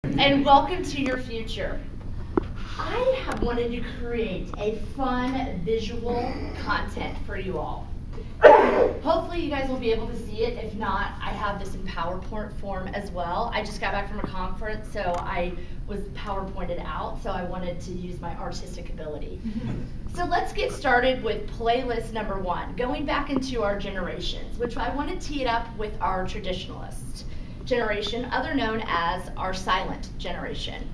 And welcome to your future. I have wanted to create a fun visual content for you all. Hopefully you guys will be able to see it. If not, I have this in PowerPoint form as well. I just got back from a conference, so I was PowerPointed out, so I wanted to use my artistic ability. So let's get started with playlist number 1, going back into our generations, which I want to tee it up with our traditionalist generation, other known as our silent generation.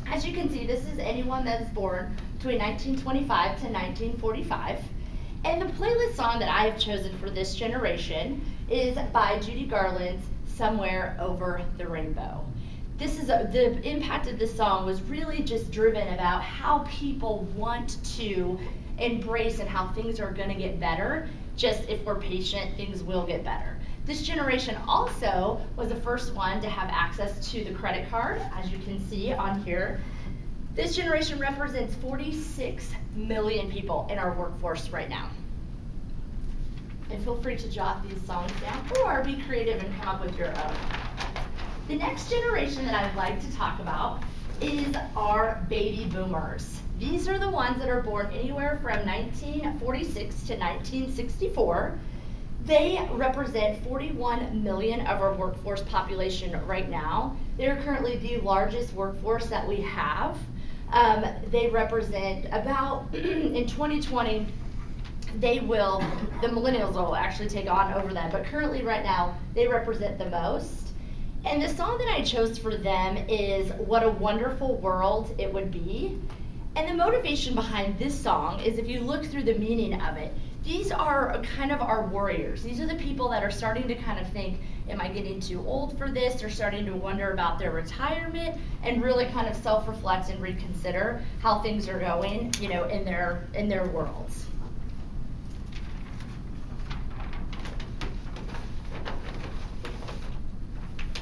As you can see, this is anyone that is born between 1925 to 1945. And the playlist song that I have chosen for this generation is by Judy Garland's Somewhere Over the Rainbow. The impact of this song was really just driven about how people want to embrace and how things are going to get better. Just if we're patient, things will get better. This generation also was the first one to have access to the credit card, as you can see on here. This generation represents 46 million people in our workforce right now. And feel free to jot these songs down or be creative and come up with your own. The next generation that I'd like to talk about is our baby boomers. These are the ones that are born anywhere from 1946 to 1964. They represent 41 million of our workforce population right now. They're currently the largest workforce that we have. They represent about, in 2020, the millennials will actually take on over that, but currently right now, they represent the most. And the song that I chose for them is What a Wonderful World It Would Be. And the motivation behind this song is, if you look through the meaning of it, these are kind of our warriors. These are the people that are starting to kind of think, am I getting too old for this? They're starting to wonder about their retirement and really kind of self-reflect and reconsider how things are going, in their worlds.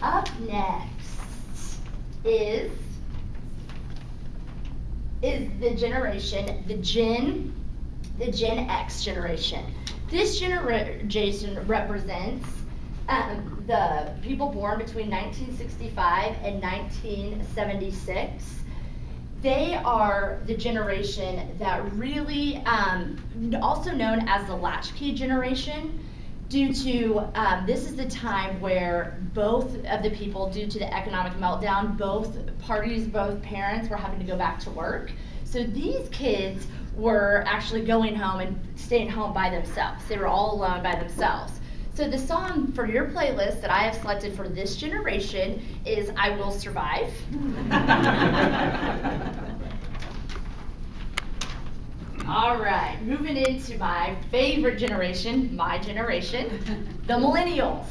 Up next is the generation, the Gen X generation. This generation represents the people born between 1965 and 1976. They are the generation that really, also known as the latchkey generation, due to, this is the time where both of the people, due to the economic meltdown, both parties, both parents were having to go back to work. So these kids were actually going home and staying home by themselves. They were all alone by themselves. So the song for your playlist that I have selected for this generation is I Will Survive. All right, moving into my favorite generation, my generation, the millennials.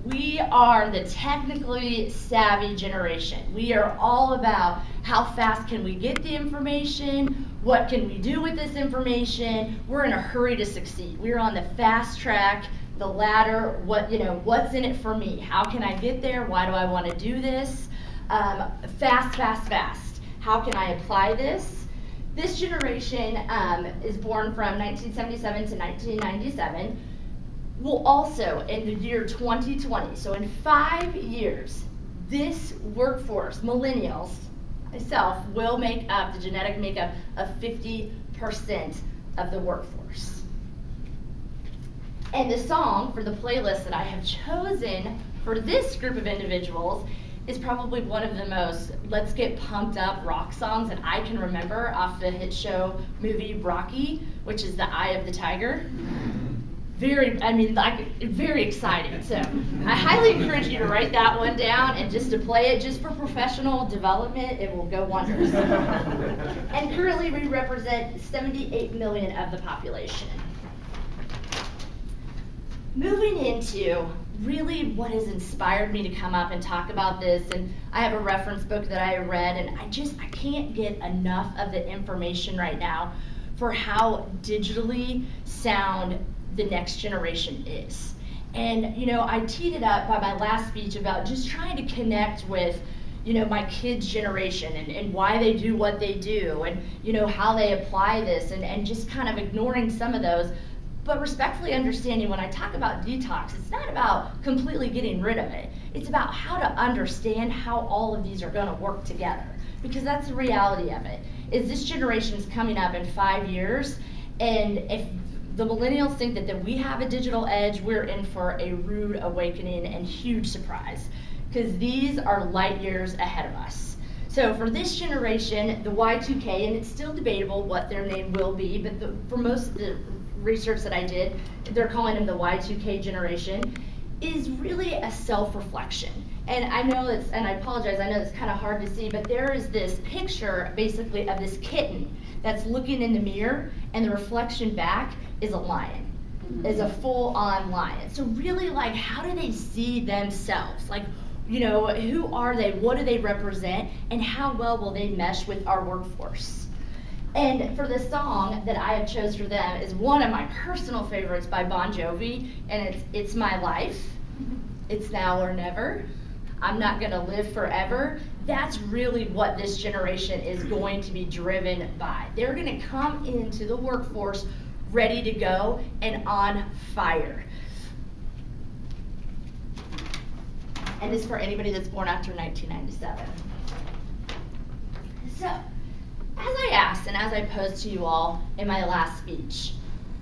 We are the technically savvy generation. We are all about how fast can we get the information, what can we do with this information. We're in a hurry to succeed. We're on the fast track, the ladder, what's in it for me? How can I get there? Why do I want to do this? Fast, fast, fast. How can I apply this? This generation is born from 1977 to 1997. Will also, in the year 2020, so in 5 years, this workforce, millennials, myself, will make up the genetic makeup of 50% of the workforce. And the song for the playlist that I have chosen for this group of individuals is probably one of the most let's get pumped up rock songs that I can remember off the hit show movie Rocky, which is The Eye of the Tiger. Very exciting. So I highly encourage you to write that one down and just to play it just for professional development. It will go wonders. And currently we represent 78 million of the population. Moving into really what has inspired me to come up and talk about this, and I have a reference book that I read, and I can't get enough of the information right now for how digitally sound the next generation is. And I teed it up by my last speech about just trying to connect with my kids' generation and why they do what they do and how they apply this and just kind of ignoring some of those. But respectfully understanding when I talk about detox, it's not about completely getting rid of it. It's about how to understand how all of these are gonna work together. Because that's the reality of it, is this generation is coming up in 5 years, and if the millennials think that we have a digital edge, we're in for a rude awakening and huge surprise, because these are light years ahead of us. So for this generation, the Y2K, and it's still debatable what their name will be, but for most of the research that I did, they're calling them the Y2K generation, is really a self-reflection. And I know it's, and I apologize, I know it's kind of hard to see, but there is this picture basically of this kitten that's looking in the mirror, and the reflection back is a lion, is a full-on lion. So really, like, how do they see themselves? Like, you know, who are they, what do they represent, and how well will they mesh with our workforce? And for the song that I have chose for them is one of my personal favorites by Bon Jovi, and it's My Life. It's now or never. I'm not gonna live forever. That's really what this generation is going to be driven by. They're gonna come into the workforce ready to go and on fire. And this is for anybody that's born after 1997. So, as I asked and as I posed to you all in my last speech,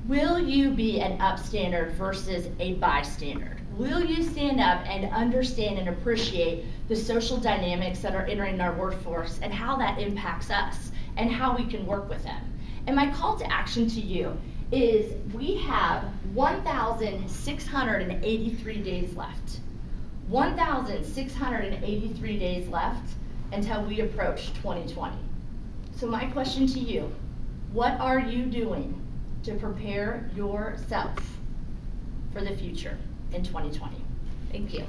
will you be an upstander versus a bystander? Will you stand up and understand and appreciate the social dynamics that are entering our workforce and how that impacts us and how we can work with them? And my call to action to you is we have 1,683 days left. 1,683 days left until we approach 2020. So my question to you, what are you doing to prepare yourself for the future in 2020? Thank you.